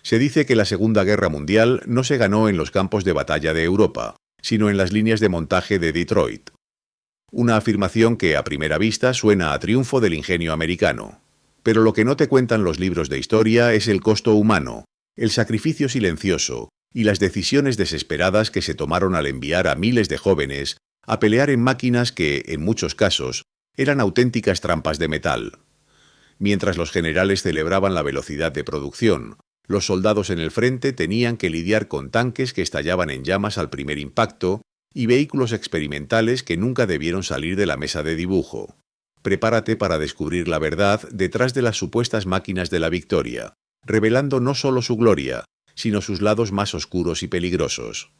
Se dice que la Segunda Guerra Mundial no se ganó en los campos de batalla de Europa, sino en las líneas de montaje de Detroit. Una afirmación que a primera vista suena a triunfo del ingenio americano. Pero lo que no te cuentan los libros de historia es el costo humano, el sacrificio silencioso y las decisiones desesperadas que se tomaron al enviar a miles de jóvenes a pelear en máquinas que, en muchos casos, eran auténticas trampas de metal. Mientras los generales celebraban la velocidad de producción, los soldados en el frente tenían que lidiar con tanques que estallaban en llamas al primer impacto y vehículos experimentales que nunca debieron salir de la mesa de dibujo. Prepárate para descubrir la verdad detrás de las supuestas máquinas de la victoria, revelando no solo su gloria, sino sus lados más oscuros y peligrosos.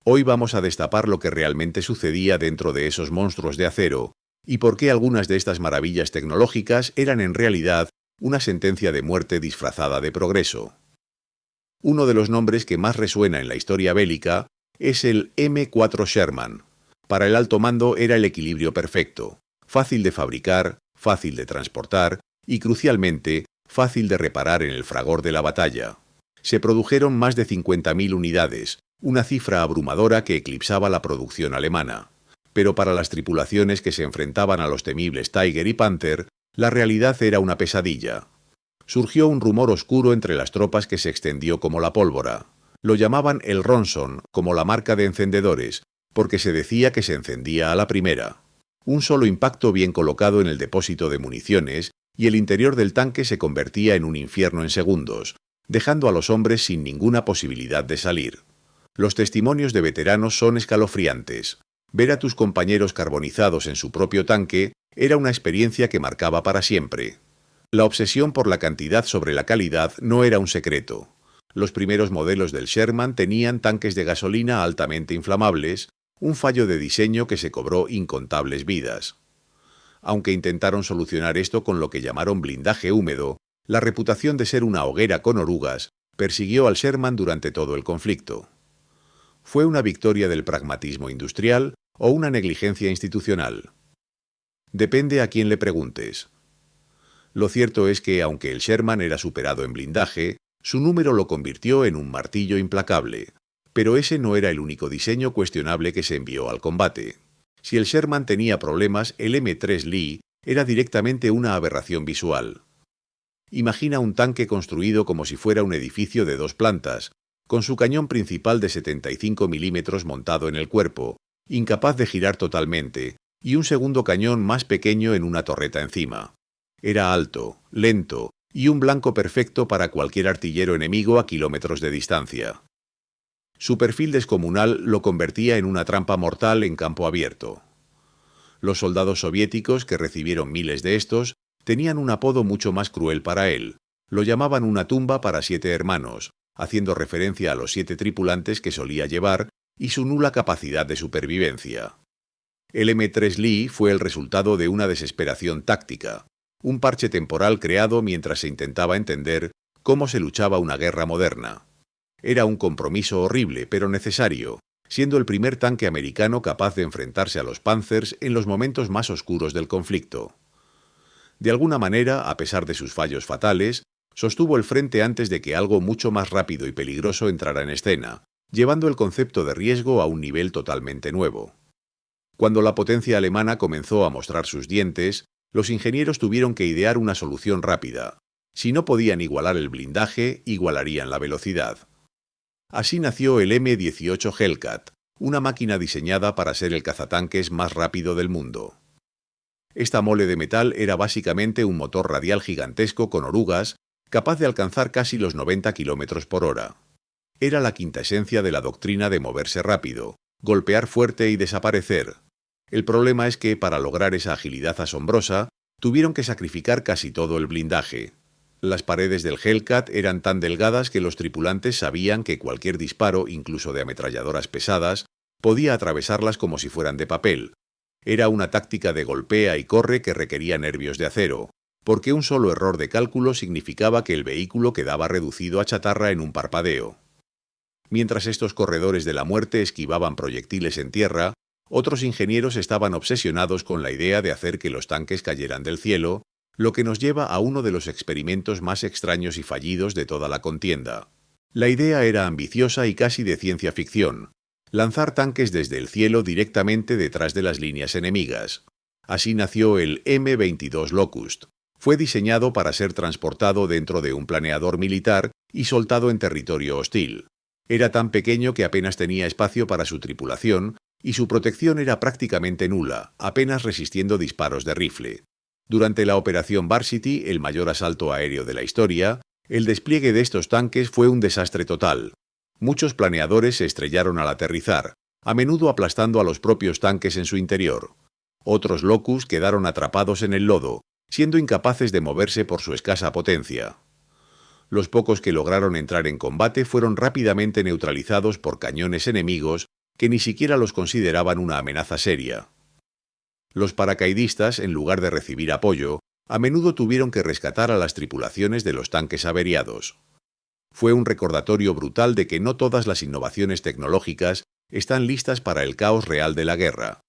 Hoy vamos a destapar lo que realmente sucedía dentro de esos monstruos de acero y por qué algunas de estas maravillas tecnológicas eran en realidad una sentencia de muerte disfrazada de progreso. Uno de los nombres que más resuena en la historia bélica es el M4 Sherman. Para el alto mando era el equilibrio perfecto, fácil de fabricar, fácil de transportar y, crucialmente, fácil de reparar en el fragor de la batalla. Se produjeron más de 50.000 unidades, una cifra abrumadora que eclipsaba la producción alemana. Pero para las tripulaciones que se enfrentaban a los temibles Tiger y Panther, la realidad era una pesadilla. Surgió un rumor oscuro entre las tropas que se extendió como la pólvora. Lo llamaban el Ronson, como la marca de encendedores, porque se decía que se encendía a la primera. Un solo impacto bien colocado en el depósito de municiones y el interior del tanque se convertía en un infierno en segundos, dejando a los hombres sin ninguna posibilidad de salir. Los testimonios de veteranos son escalofriantes. Ver a tus compañeros carbonizados en su propio tanque era una experiencia que marcaba para siempre. La obsesión por la cantidad sobre la calidad no era un secreto. Los primeros modelos del Sherman tenían tanques de gasolina altamente inflamables, un fallo de diseño que se cobró incontables vidas. Aunque intentaron solucionar esto con lo que llamaron blindaje húmedo, la reputación de ser una hoguera con orugas persiguió al Sherman durante todo el conflicto. ¿Fue una victoria del pragmatismo industrial o una negligencia institucional? Depende a quién le preguntes. Lo cierto es que, aunque el Sherman era superado en blindaje, su número lo convirtió en un martillo implacable. Pero ese no era el único diseño cuestionable que se envió al combate. Si el Sherman tenía problemas, el M3 Lee era directamente una aberración visual. Imagina un tanque construido como si fuera un edificio de 2 plantas, con su cañón principal de 75 milímetros montado en el cuerpo, incapaz de girar totalmente, y un segundo cañón más pequeño en una torreta encima. Era alto, lento y un blanco perfecto para cualquier artillero enemigo a kilómetros de distancia. Su perfil descomunal lo convertía en una trampa mortal en campo abierto. Los soldados soviéticos, que recibieron miles de estos, tenían un apodo mucho más cruel para él. Lo llamaban una tumba para 7 hermanos, haciendo referencia a los 7 tripulantes que solía llevar y su nula capacidad de supervivencia. El M3 Lee fue el resultado de una desesperación táctica, un parche temporal creado mientras se intentaba entender cómo se luchaba una guerra moderna. Era un compromiso horrible, pero necesario, siendo el primer tanque americano capaz de enfrentarse a los Panzers en los momentos más oscuros del conflicto. De alguna manera, a pesar de sus fallos fatales, sostuvo el frente antes de que algo mucho más rápido y peligroso entrara en escena, llevando el concepto de riesgo a un nivel totalmente nuevo. Cuando la potencia alemana comenzó a mostrar sus dientes, los ingenieros tuvieron que idear una solución rápida. Si no podían igualar el blindaje, igualarían la velocidad. Así nació el M18 Hellcat, una máquina diseñada para ser el cazatanques más rápido del mundo. Esta mole de metal era básicamente un motor radial gigantesco con orugas, capaz de alcanzar casi los 90 km por hora. Era la quinta esencia de la doctrina de moverse rápido, golpear fuerte y desaparecer. El problema es que, para lograr esa agilidad asombrosa, tuvieron que sacrificar casi todo el blindaje. Las paredes del Hellcat eran tan delgadas que los tripulantes sabían que cualquier disparo, incluso de ametralladoras pesadas, podía atravesarlas como si fueran de papel. Era una táctica de golpea y corre que requería nervios de acero, porque un solo error de cálculo significaba que el vehículo quedaba reducido a chatarra en un parpadeo. Mientras estos corredores de la muerte esquivaban proyectiles en tierra, otros ingenieros estaban obsesionados con la idea de hacer que los tanques cayeran del cielo, Lo que nos lleva a uno de los experimentos más extraños y fallidos de toda la contienda. La idea era ambiciosa y casi de ciencia ficción: lanzar tanques desde el cielo directamente detrás de las líneas enemigas. Así nació el M-22 Locust. Fue diseñado para ser transportado dentro de un planeador militar y soltado en territorio hostil. Era tan pequeño que apenas tenía espacio para su tripulación y su protección era prácticamente nula, apenas resistiendo disparos de rifle. Durante la Operación Varsity, el mayor asalto aéreo de la historia, el despliegue de estos tanques fue un desastre total. Muchos planeadores se estrellaron al aterrizar, a menudo aplastando a los propios tanques en su interior. Otros Locust quedaron atrapados en el lodo, siendo incapaces de moverse por su escasa potencia. Los pocos que lograron entrar en combate fueron rápidamente neutralizados por cañones enemigos que ni siquiera los consideraban una amenaza seria. Los paracaidistas, en lugar de recibir apoyo, a menudo tuvieron que rescatar a las tripulaciones de los tanques averiados. Fue un recordatorio brutal de que no todas las innovaciones tecnológicas están listas para el caos real de la guerra.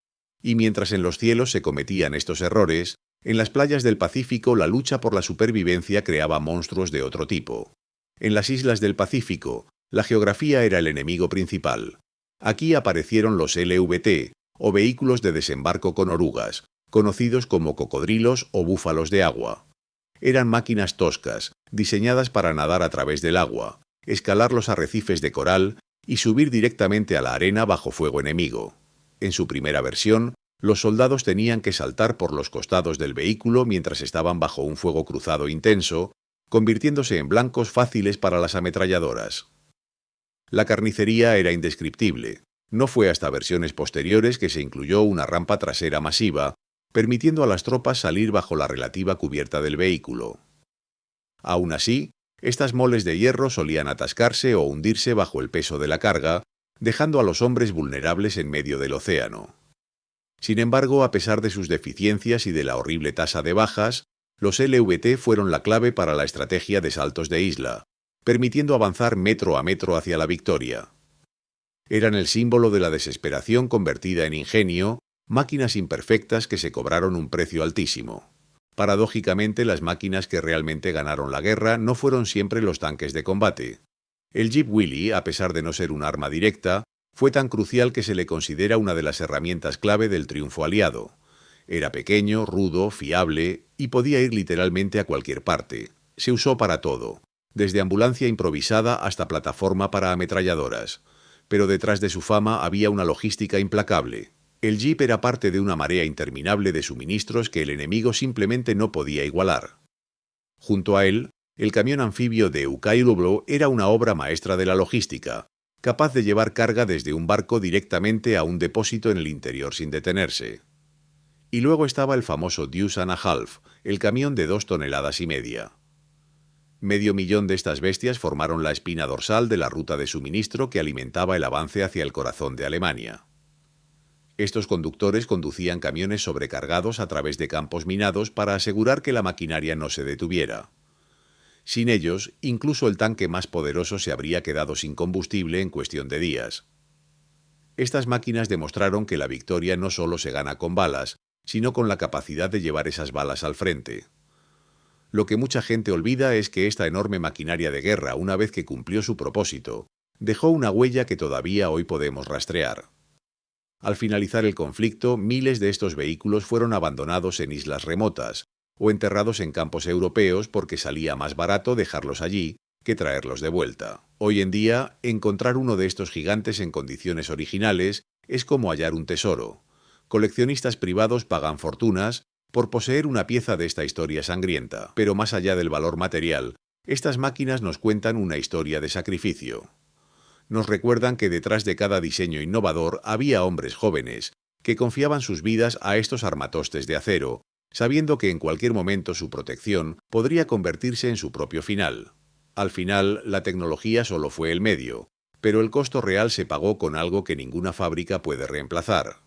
Y mientras en los cielos se cometían estos errores, en las playas del Pacífico la lucha por la supervivencia creaba monstruos de otro tipo. En las islas del Pacífico, la geografía era el enemigo principal. Aquí aparecieron los LVT, o vehículos de desembarco con orugas, conocidos como cocodrilos o búfalos de agua. Eran máquinas toscas, diseñadas para nadar a través del agua, escalar los arrecifes de coral y subir directamente a la arena bajo fuego enemigo. En su primera versión, los soldados tenían que saltar por los costados del vehículo mientras estaban bajo un fuego cruzado intenso, convirtiéndose en blancos fáciles para las ametralladoras. La carnicería era indescriptible. No fue hasta versiones posteriores que se incluyó una rampa trasera masiva, permitiendo a las tropas salir bajo la relativa cubierta del vehículo. Aún así, estas moles de hierro solían atascarse o hundirse bajo el peso de la carga, dejando a los hombres vulnerables en medio del océano. Sin embargo, a pesar de sus deficiencias y de la horrible tasa de bajas, los LVT fueron la clave para la estrategia de saltos de isla, permitiendo avanzar metro a metro hacia la victoria. Eran el símbolo de la desesperación convertida en ingenio, máquinas imperfectas que se cobraron un precio altísimo. Paradójicamente, las máquinas que realmente ganaron la guerra no fueron siempre los tanques de combate. El Jeep Willys, a pesar de no ser un arma directa, fue tan crucial que se le considera una de las herramientas clave del triunfo aliado. Era pequeño, rudo, fiable y podía ir literalmente a cualquier parte. Se usó para todo, desde ambulancia improvisada hasta plataforma para ametralladoras. Pero detrás de su fama había una logística implacable. El Jeep era parte de una marea interminable de suministros que el enemigo simplemente no podía igualar. Junto a él, el camión anfibio de Ukailublo era una obra maestra de la logística, capaz de llevar carga desde un barco directamente a un depósito en el interior sin detenerse. Y luego estaba el famoso Deuce and a Half, el camión de 2,5 toneladas. Medio millón de estas bestias formaron la espina dorsal de la ruta de suministro que alimentaba el avance hacia el corazón de Alemania. Estos conductores conducían camiones sobrecargados a través de campos minados para asegurar que la maquinaria no se detuviera. Sin ellos, incluso el tanque más poderoso se habría quedado sin combustible en cuestión de días. Estas máquinas demostraron que la victoria no solo se gana con balas, sino con la capacidad de llevar esas balas al frente. Lo que mucha gente olvida es que esta enorme maquinaria de guerra, una vez que cumplió su propósito, dejó una huella que todavía hoy podemos rastrear. Al finalizar el conflicto, miles de estos vehículos fueron abandonados en islas remotas o enterrados en campos europeos porque salía más barato dejarlos allí que traerlos de vuelta. Hoy en día, encontrar uno de estos gigantes en condiciones originales es como hallar un tesoro. Coleccionistas privados pagan fortunas por poseer una pieza de esta historia sangrienta, pero más allá del valor material, estas máquinas nos cuentan una historia de sacrificio. Nos recuerdan que detrás de cada diseño innovador había hombres jóvenes que confiaban sus vidas a estos armatostes de acero, sabiendo que en cualquier momento su protección podría convertirse en su propio final. Al final, la tecnología solo fue el medio, pero el costo real se pagó con algo que ninguna fábrica puede reemplazar: